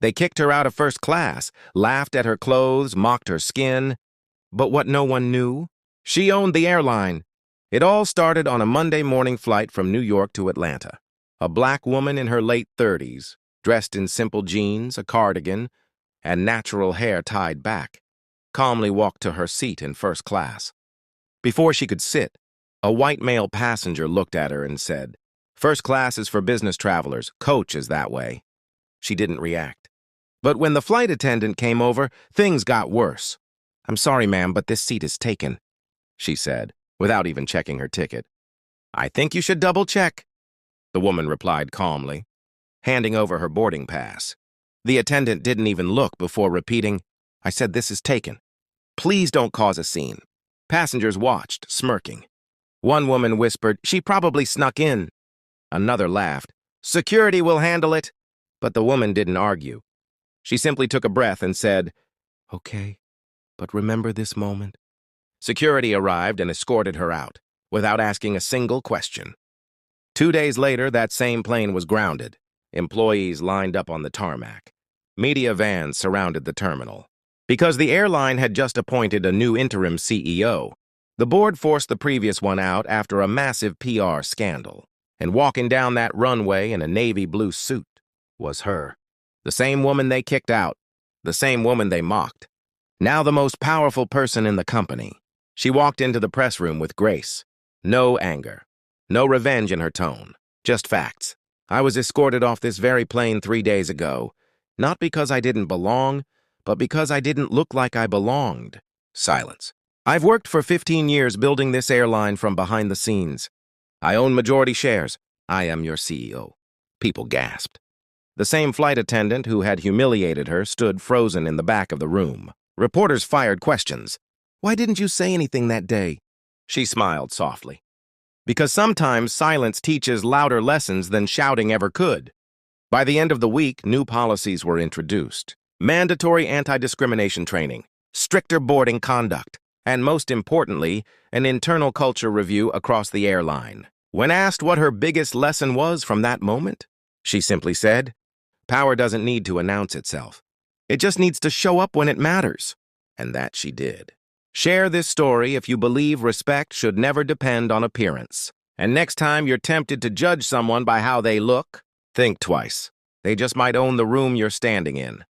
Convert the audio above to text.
They kicked her out of first class, laughed at her clothes, mocked her skin. But what no one knew? She owned the airline. It all started on a Monday morning flight from New York to Atlanta. A black woman in her late 30s, dressed in simple jeans, a cardigan, and natural hair tied back, calmly walked to her seat in first class. Before she could sit, a white male passenger looked at her and said, "First class is for business travelers. Coach is that way." She didn't react. But when the flight attendant came over, things got worse. "I'm sorry, ma'am, but this seat is taken," she said, without even checking her ticket. "I think you should double-check," the woman replied calmly, handing over her boarding pass. The attendant didn't even look before repeating, "I said this is taken. Please don't cause a scene." Passengers watched, smirking. One woman whispered, "She probably snuck in." Another laughed, "Security will handle it." But the woman didn't argue. She simply took a breath and said, "Okay, but remember this moment." Security arrived and escorted her out, without asking a single question. 2 days later, that same plane was grounded. Employees lined up on the tarmac. Media vans surrounded the terminal. Because the airline had just appointed a new interim CEO, the board forced the previous one out after a massive PR scandal. And walking down that runway in a navy blue suit was her. The same woman they kicked out, the same woman they mocked. Now the most powerful person in the company. She walked into the press room with grace. No anger, no revenge in her tone, just facts. "I was escorted off this very plane 3 days ago, not because I didn't belong, but because I didn't look like I belonged." Silence. "I've worked for 15 years building this airline from behind the scenes. I own majority shares. I am your CEO." People gasped. The same flight attendant who had humiliated her stood frozen in the back of the room. Reporters fired questions. "Why didn't you say anything that day?" She smiled softly. "Because sometimes silence teaches louder lessons than shouting ever could." By the end of the week, new policies were introduced. Mandatory anti-discrimination training, stricter boarding conduct, and most importantly, an internal culture review across the airline. When asked what her biggest lesson was from that moment, she simply said, "Power doesn't need to announce itself. It just needs to show up when it matters." And that she did. Share this story if you believe respect should never depend on appearance. And next time you're tempted to judge someone by how they look, think twice. They just might own the room you're standing in.